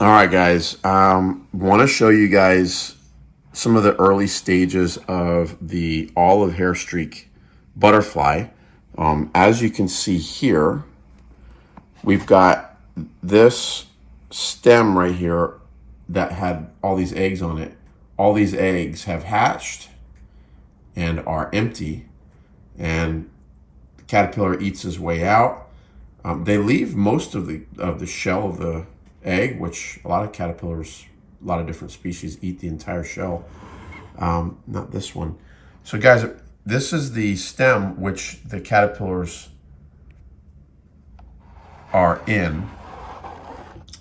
All right, guys. Want to show you guys some of the early stages of the olive hair streak butterfly. As you can see here, we've got this stem right here that had all these eggs on it. All these eggs have hatched and are empty, and the caterpillar eats his way out. They leave most of the shell of the egg, which a lot of caterpillars, a lot of different species eat the entire shell. Not this one. So guys, this is the stem which the caterpillars are in.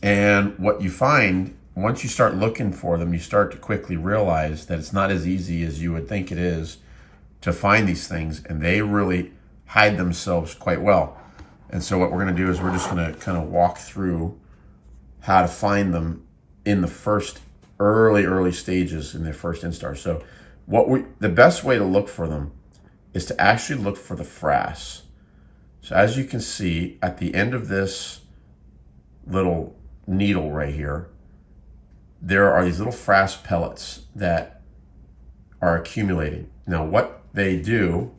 And what you find, once you start looking for them, you start to quickly realize that it's not as easy as you would think it is to find these things, and they really hide themselves quite well. And so what we're going to do is we're just going to kind of walk through how to find them in the first early stages, in their first instar. So the best way to look for them is to actually look for the frass. So as you can see at the end of this little needle right here, there are these little frass pellets that are accumulating. Now what they do,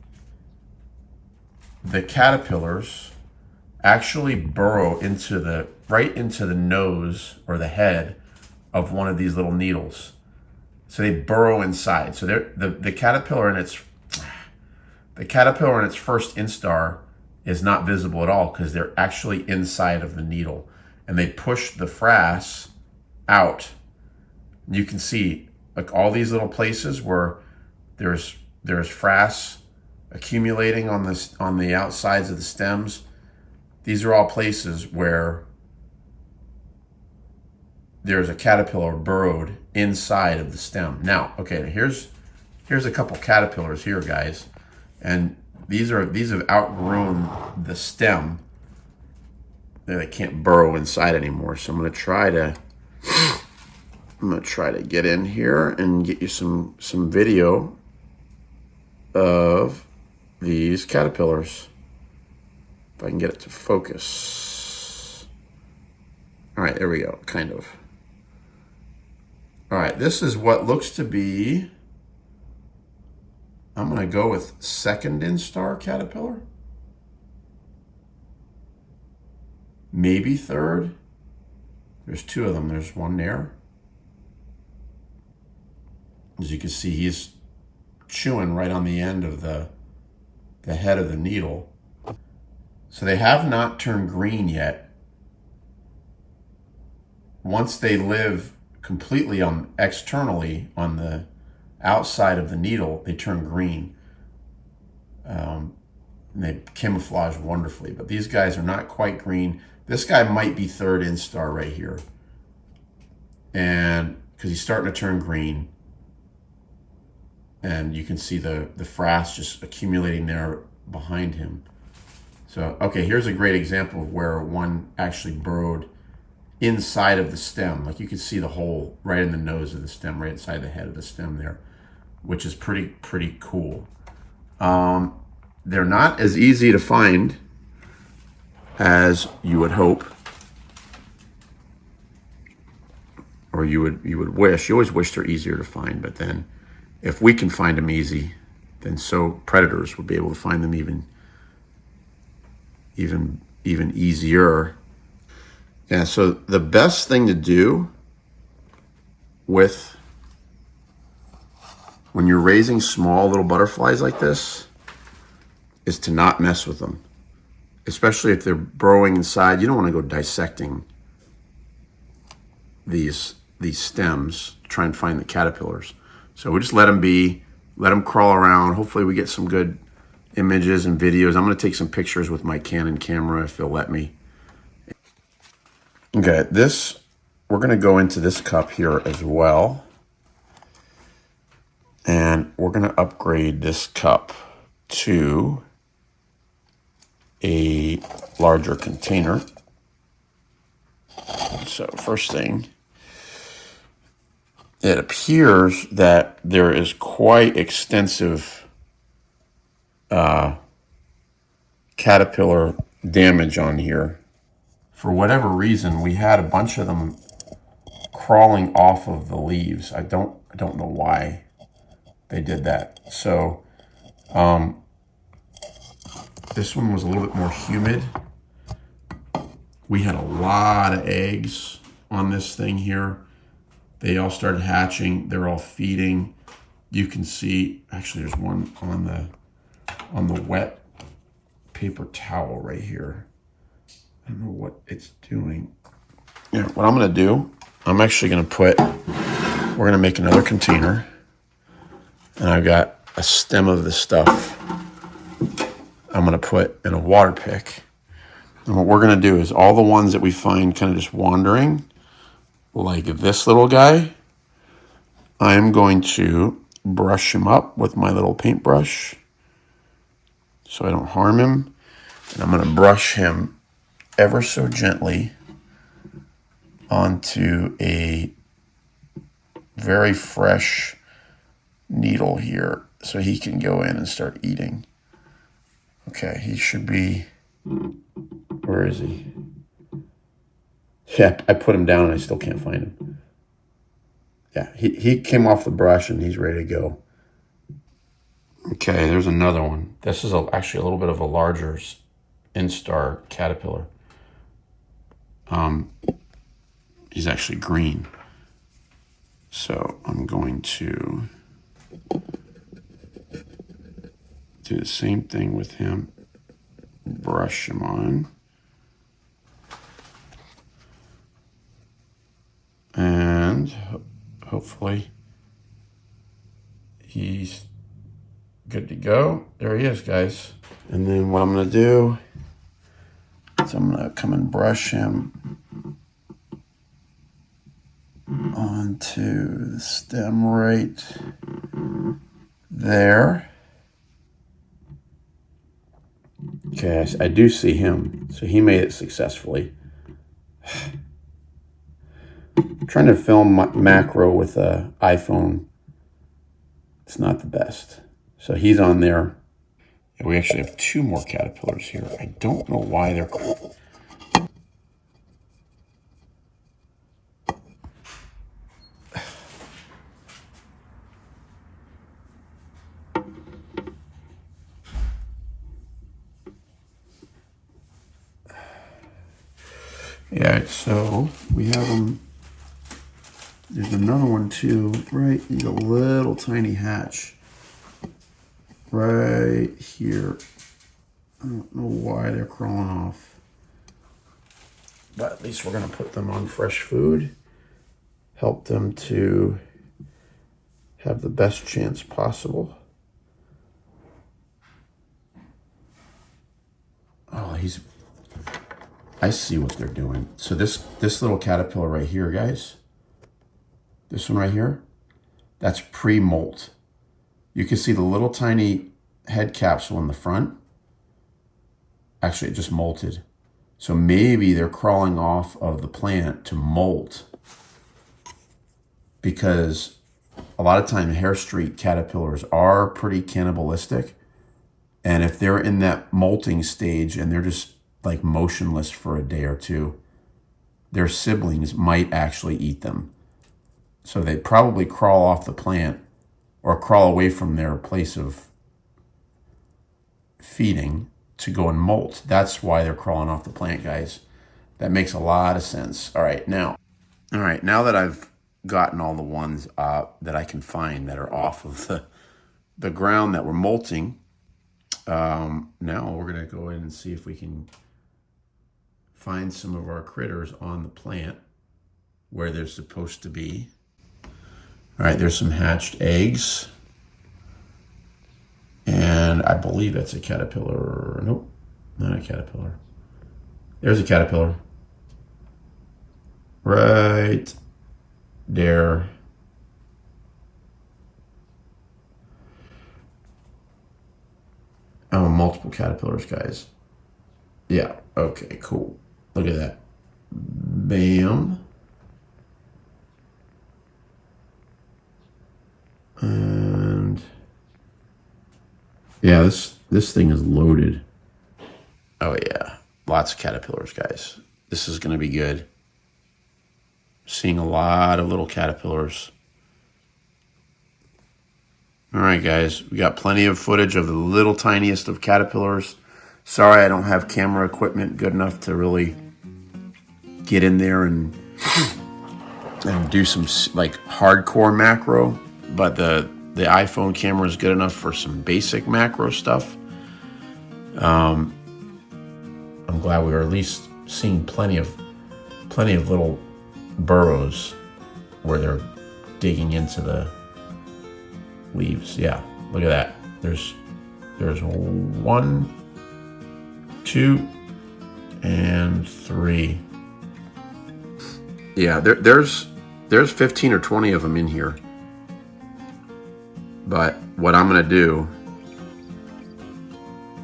the caterpillars actually burrow right into the nose or the head of one of these little needles. So they burrow inside. So the caterpillar in its first instar is not visible at all because they're actually inside of the needle, and they push the frass out. You can see like all these little places where there's frass accumulating on the outsides of the stems. These are all places where there's a caterpillar burrowed inside of the stem. Now, okay, here's a couple caterpillars here, guys, and these have outgrown the stem. They can't burrow inside anymore. So I'm gonna try to get in here and get you some video of these caterpillars. If I can get it to focus. All right, there we go, kind of. All right, this is what looks to be, I'm gonna go with second instar caterpillar. Maybe third. There's two of them, there's one there. As you can see, he's chewing right on the end of the head of the needle. So they have not turned green yet. Once they live completely externally on the outside of the needle, they turn green. And they camouflage wonderfully, but these guys are not quite green. This guy might be third instar right here, and because he's starting to turn green, and you can see the frass just accumulating there behind him. So, okay, here's a great example of where one actually burrowed inside of the stem. Like you can see the hole right in the nose of the stem, right inside the head of the stem there, which is pretty cool. They're not as easy to find as you would hope, or you would wish. You always wish they're easier to find, but then if we can find them easy, then so predators would be able to find them even easier. Yeah, so the best thing to do when you're raising small little butterflies like this is to not mess with them, especially if they're burrowing inside. You don't want to go dissecting these stems to try and find the caterpillars. So we just let them be, let them crawl around. Hopefully we get some good images and videos. I'm going to take some pictures with my Canon camera if they'll let me. Okay, we're going to go into this cup here as well. And we're going to upgrade this cup to a larger container. So first thing, it appears that there is quite extensive caterpillar damage on here. For whatever reason, we had a bunch of them crawling off of the leaves. I don't know why they did that. So this one was a little bit more humid. We had a lot of eggs on this thing here. They all started hatching. They're all feeding. You can see, actually there's one on the wet paper towel right here. I don't know what it's doing. Yeah, what I'm gonna do, I'm actually gonna we're gonna make another container. And I've got a stem of this stuff I'm gonna put in a water pick. And what we're gonna do is all the ones that we find kind of just wandering, like this little guy, I am going to brush him up with my little paintbrush so I don't harm him. And I'm gonna brush him ever so gently onto a very fresh needle here so he can go in and start eating. Okay, he should be, where is he? Yeah, I put him down and I still can't find him. Yeah, he came off the brush and he's ready to go. Okay, there's another one. This is actually a little bit of a larger instar caterpillar. He's actually green. So I'm going to do the same thing with him. Brush him on. And hopefully he's good to go. There he is, guys. And then what I'm going to do is I'm going to come and brush him onto the stem right there. Okay, I do see him. So he made it successfully. I'm trying to film macro with an iPhone. It's not the best. So he's on there. And we actually have two more caterpillars here. I don't know why they're cool. Yeah, so we have them. There's another one too, right? You got a little tiny hatch right here. I don't know why they're crawling off, but at least we're gonna put them on fresh food, help them to have the best chance possible. Oh, I see what they're doing. So this little caterpillar right here, guys, this one right here, that's pre-molt. You can see the little tiny head capsule in the front. Actually, it just molted. So maybe they're crawling off of the plant to molt, because a lot of time hair streak caterpillars are pretty cannibalistic. And if they're in that molting stage and they're just like motionless for a day or two, their siblings might actually eat them. So they probably crawl off the plant or crawl away from their place of feeding to go and molt. That's why they're crawling off the plant, guys. That makes a lot of sense. All right, now that I've gotten all the ones that I can find that are off of the ground that were molting, now we're gonna go in and see if we can find some of our critters on the plant where they're supposed to be. All right, there's some hatched eggs. And I believe that's a caterpillar. Nope, not a caterpillar. There's a caterpillar. Right there. Oh, multiple caterpillars, guys. Yeah, okay, cool. Look at that. Bam. And yeah, this thing is loaded. Oh yeah, lots of caterpillars, guys. This is gonna be good. Seeing a lot of little caterpillars. All right, guys, we got plenty of footage of the little tiniest of caterpillars. Sorry I don't have camera equipment good enough to really get in there and do some like hardcore macro, but the iPhone camera is good enough for some basic macro stuff. I'm glad we were at least seeing plenty of little burrows where they're digging into the leaves. Yeah, look at that. There's 1, 2, and 3. Yeah, there's 15 or 20 of them in here. But what I'm gonna do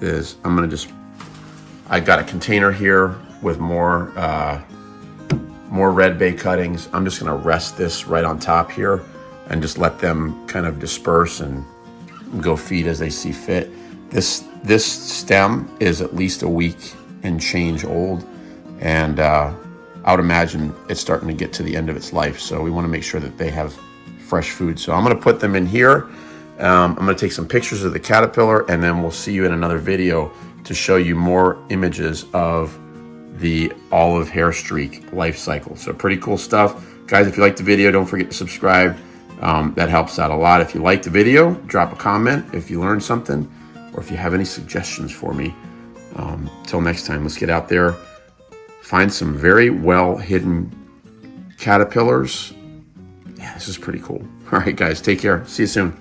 is I got a container here with more red bay cuttings. I'm just gonna rest this right on top here and just let them kind of disperse and go feed as they see fit. This stem is at least a week and change old, and I would imagine it's starting to get to the end of its life. So we want to make sure that they have fresh food. So I'm going to put them in here. I'm going to take some pictures of the caterpillar, and then we'll see you in another video to show you more images of the olive hair streak life cycle. So pretty cool stuff. Guys, if you liked the video, don't forget to subscribe. That helps out a lot. If you liked the video, drop a comment if you learned something, or if you have any suggestions for me. Till next time, let's get out there, find some very well hidden caterpillars. Yeah, this is pretty cool. All right, guys, take care. See you soon.